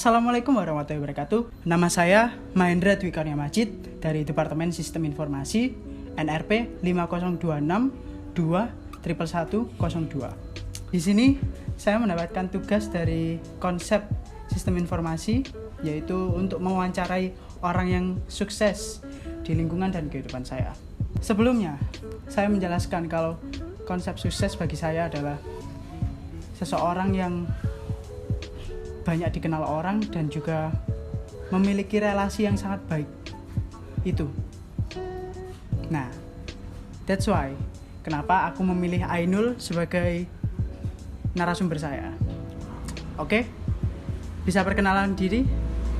Assalamualaikum warahmatullahi wabarakatuh. Nama saya Mahendra Dwi Karya Majid dari Departemen Sistem Informasi NRP 5026-2110102. Di sini saya mendapatkan tugas dari konsep sistem informasi, yaitu untuk mewawancarai orang yang sukses di lingkungan dan kehidupan saya. Sebelumnya, saya menjelaskan kalau konsep sukses bagi saya adalah seseorang yang banyak dikenal orang dan juga memiliki relasi yang sangat baik. Itu. Nah, that's why kenapa aku memilih Ainul sebagai narasumber saya. Oke? Bisa perkenalan diri,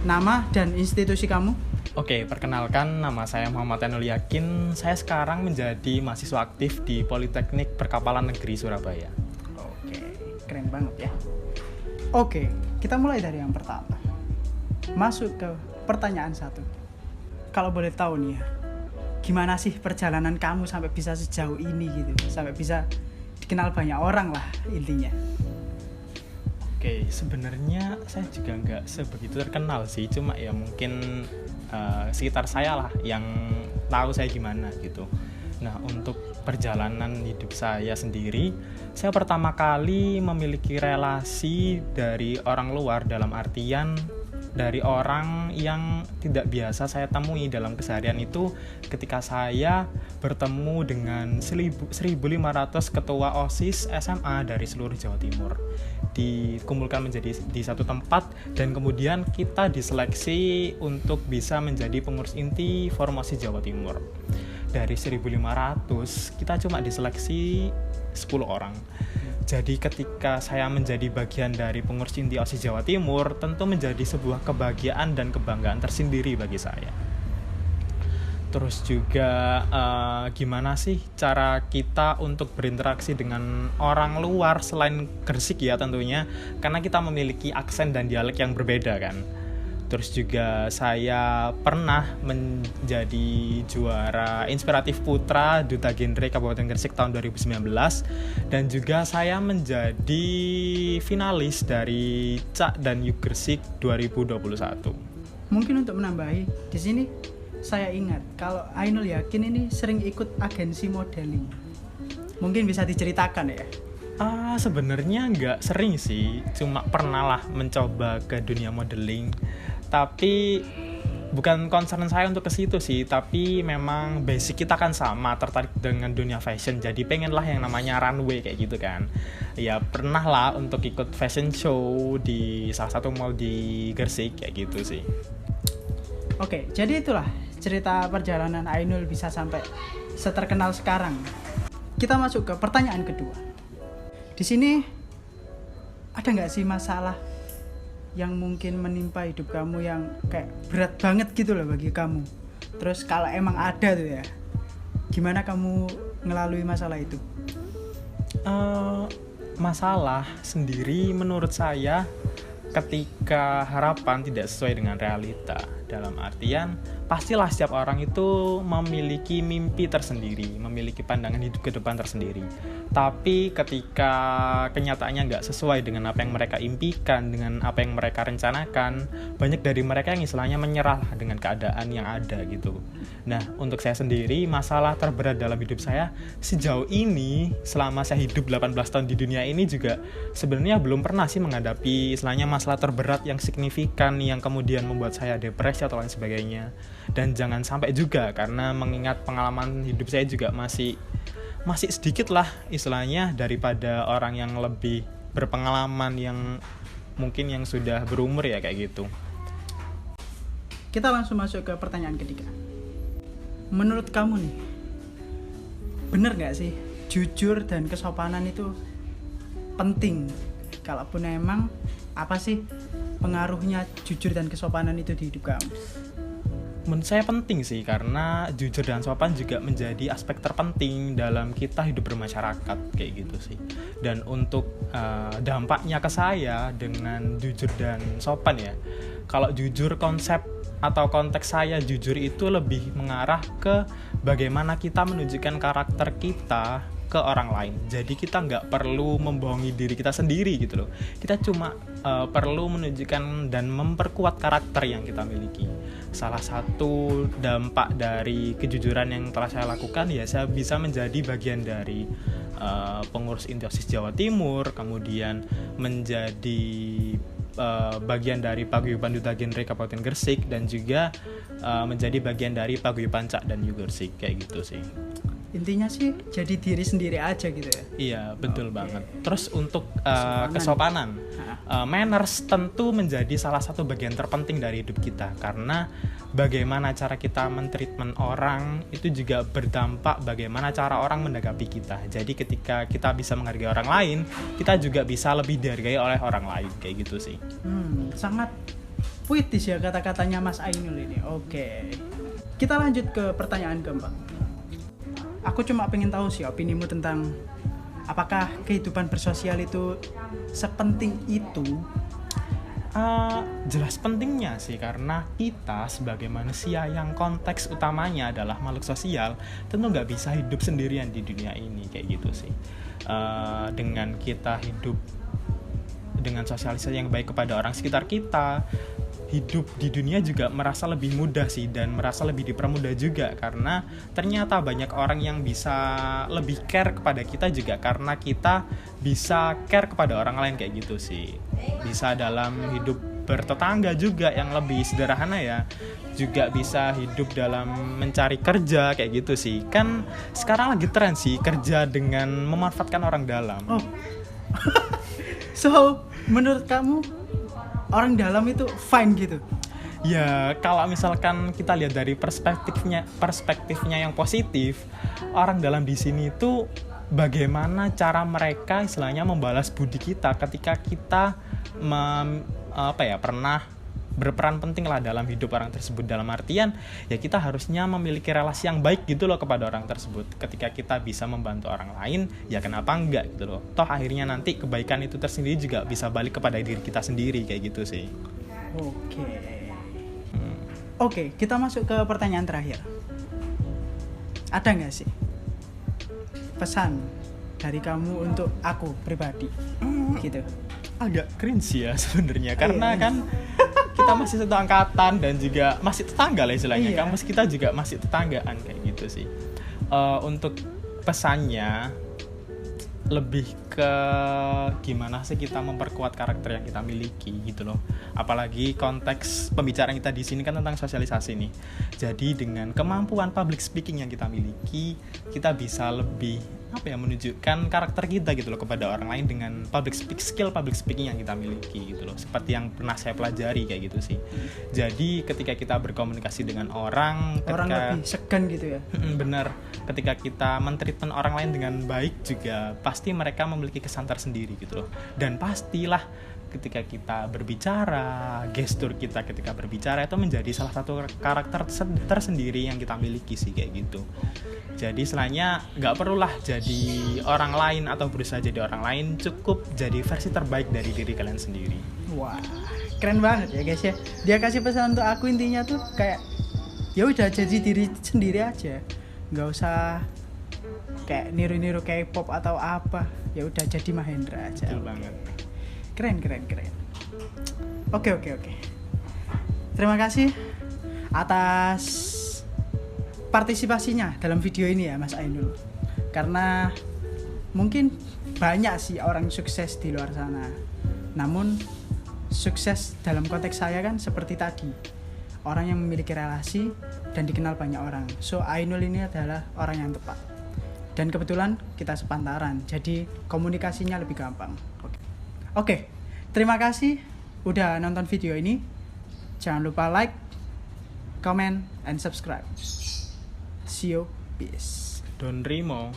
nama dan institusi kamu? Oke, perkenalkan, nama saya Muhammad Ainul Yakin. Saya sekarang menjadi mahasiswa aktif di Politeknik Perkapalan Negeri Surabaya. Oke, keren banget ya. Oke, kita mulai dari yang pertama. Masuk ke pertanyaan 1. Kalau boleh tahu nih ya, gimana sih perjalanan kamu sampai bisa sejauh ini gitu, sampai bisa dikenal banyak orang lah intinya. Oke, sebenarnya saya juga nggak sebegitu terkenal sih, cuma ya mungkin sekitar saya lah yang tahu saya gimana gitu. Nah, untuk perjalanan hidup saya sendiri, saya pertama kali memiliki relasi dari orang luar, dalam artian dari orang yang tidak biasa saya temui dalam keseharian itu ketika saya bertemu dengan 1.500 ketua OSIS SMA dari seluruh Jawa Timur. Dikumpulkan menjadi di satu tempat dan kemudian kita diseleksi untuk bisa menjadi pengurus inti Formasi Jawa Timur. Dari 1.500 kita cuma diseleksi 10 orang. Jadi ketika saya menjadi bagian dari pengurus inti OSIS Jawa Timur, tentu menjadi sebuah kebahagiaan dan kebanggaan tersendiri bagi saya. Terus juga gimana sih cara kita untuk berinteraksi dengan orang luar selain Gresik ya tentunya, karena kita memiliki aksen dan dialek yang berbeda kan. Terus juga saya pernah menjadi juara Inspiratif Putra Duta Genre Kabupaten Gresik tahun 2019, dan juga saya menjadi finalis dari CAK dan YUK Gresik 2021. Mungkin untuk menambahi, di sini saya ingat kalau Ainul Yakin ini sering ikut agensi modeling. Mungkin bisa diceritakan ya? Sebenarnya nggak sering sih, cuma pernah lah mencoba ke dunia modeling. Tapi bukan concern saya untuk ke situ sih, tapi memang basic kita kan sama, tertarik dengan dunia fashion, jadi pengen lah yang namanya runway kayak gitu kan. Ya pernah lah untuk ikut fashion show di salah satu mall di Gresik kayak gitu sih. Oke, jadi itulah cerita perjalanan Ainul bisa sampai seterkenal sekarang. Kita masuk ke pertanyaan kedua. Di sini ada nggak sih masalah yang mungkin menimpa hidup kamu yang kayak berat banget gitu loh bagi kamu? Terus kalau emang ada tuh ya, gimana kamu ngelalui masalah itu? Masalah sendiri menurut saya ketika harapan tidak sesuai dengan realita. Dalam artian, pastilah setiap orang itu memiliki mimpi tersendiri, memiliki pandangan hidup ke depan tersendiri. Tapi ketika kenyataannya nggak sesuai dengan apa yang mereka impikan, dengan apa yang mereka rencanakan, banyak dari mereka yang istilahnya menyerah dengan keadaan yang ada gitu. Nah, untuk saya sendiri, masalah terberat dalam hidup saya sejauh ini, selama saya hidup 18 tahun di dunia ini juga sebenarnya belum pernah sih menghadapi istilahnya masalah terberat yang signifikan yang kemudian membuat saya depresi atau lain sebagainya. Dan jangan sampai juga, karena mengingat pengalaman hidup saya juga masih sedikit lah istilahnya daripada orang yang lebih berpengalaman, yang mungkin yang sudah berumur ya kayak gitu. Kita langsung masuk ke pertanyaan ketiga. Menurut kamu nih, bener gak sih jujur dan kesopanan itu penting? Kalaupun emang, apa sih pengaruhnya jujur dan kesopanan itu di hidup kamu? Menurut saya penting sih, karena jujur dan sopan juga menjadi aspek terpenting dalam kita hidup bermasyarakat kayak gitu sih. Dan untuk dampaknya ke saya dengan jujur dan sopan ya, kalau jujur, konsep atau konteks saya jujur itu lebih mengarah ke bagaimana kita menunjukkan karakter kita ke orang lain. Jadi kita nggak perlu membohongi diri kita sendiri gitu loh. Kita cuma perlu menunjukkan dan memperkuat karakter yang kita miliki. Salah satu dampak dari kejujuran yang telah saya lakukan ya, saya bisa menjadi bagian dari pengurus Inti OSIS Jawa Timur, kemudian menjadi bagian dari Paguyuban Duta Genre Kabupaten Gresik, dan juga menjadi bagian dari Paguyuban Cak dan Gresik, kayak gitu sih. Intinya sih jadi diri sendiri aja gitu ya. Iya, betul banget. Terus untuk kesopanan, manners tentu menjadi salah satu bagian terpenting dari hidup kita, karena bagaimana cara kita mentreatment orang itu juga berdampak bagaimana cara orang menanggapi kita. Jadi ketika kita bisa menghargai orang lain, kita juga bisa lebih dihargai oleh orang lain, kayak gitu sih. Sangat puitis ya kata-katanya Mas Ainul ini. Oke. Kita lanjut ke pertanyaan keempat. Aku cuma pengen tahu sih opinimu tentang apakah kehidupan bersosial itu sepenting itu? Jelas pentingnya sih, karena kita sebagai manusia yang konteks utamanya adalah makhluk sosial, tentu nggak bisa hidup sendirian di dunia ini, kayak gitu sih. Dengan kita hidup dengan sosialisasi yang baik kepada orang sekitar kita, hidup di dunia juga merasa lebih mudah sih, dan merasa lebih dipermudah juga, karena ternyata banyak orang yang bisa lebih care kepada kita juga karena kita bisa care kepada orang lain, kayak gitu sih. Bisa dalam hidup bertetangga juga yang lebih sederhana ya, juga bisa hidup dalam mencari kerja, kayak gitu sih. Kan sekarang lagi tren sih kerja dengan memanfaatkan orang dalam. Oh. So, menurut kamu orang dalam itu fine gitu? Ya, kalau misalkan kita lihat dari perspektifnya yang positif, orang dalam di sini itu bagaimana cara mereka istilahnya membalas budi kita ketika kita pernah berperan penting lah dalam hidup orang tersebut. Dalam artian ya kita harusnya memiliki relasi yang baik gitu loh kepada orang tersebut. Ketika kita bisa membantu orang lain, ya kenapa enggak gitu loh. Toh akhirnya nanti kebaikan itu tersendiri juga bisa balik kepada diri kita sendiri, kayak gitu sih. Oke, kita masuk ke pertanyaan terakhir. Ada nggak sih pesan dari kamu untuk aku pribadi gitu? Agak cringe ya sebenarnya, karena kan kita masih satu angkatan dan juga masih tetangga lah istilahnya. Kampus kita juga masih tetanggaan, kayak gitu sih. Untuk pesannya lebih ke gimana sih kita memperkuat karakter yang kita miliki gitu loh. Apalagi konteks pembicaraan kita di sini kan tentang sosialisasi nih. Jadi dengan kemampuan public speaking yang kita miliki, kita bisa lebih menunjukkan karakter kita gitu loh kepada orang lain dengan skill public speaking yang kita miliki gitu loh. Seperti yang pernah saya pelajari, kayak gitu sih. Jadi ketika kita berkomunikasi dengan orang lebih segan gitu ya. Bener. Ketika kita mentreatment orang lain dengan baik juga, pasti mereka memiliki kesan tersendiri gitu loh. Dan pastilah ketika kita berbicara, gestur kita ketika berbicara itu menjadi salah satu karakter tersendiri yang kita miliki sih, kayak gitu. Jadi selainnya nggak perlulah jadi orang lain atau berusaha jadi orang lain, cukup jadi versi terbaik dari diri kalian sendiri. Wah, keren banget ya guys ya. Dia kasih pesan untuk aku, intinya tuh kayak ya udah jadi diri sendiri aja, nggak usah kayak niru-niru K-pop atau apa. Ya udah jadi Mahendra aja. Betul banget. Keren. Oke. Terima kasih atas partisipasinya dalam video ini ya Mas Ainul. Karena mungkin banyak sih orang sukses di luar sana, namun sukses dalam konteks saya kan seperti tadi, orang yang memiliki relasi dan dikenal banyak orang. So Ainul ini adalah orang yang tepat, dan kebetulan kita sepantaran, jadi komunikasinya lebih gampang. Oke. Terima kasih udah nonton video ini. Jangan lupa like, comment, and subscribe. See you. Peace. Don Rimo.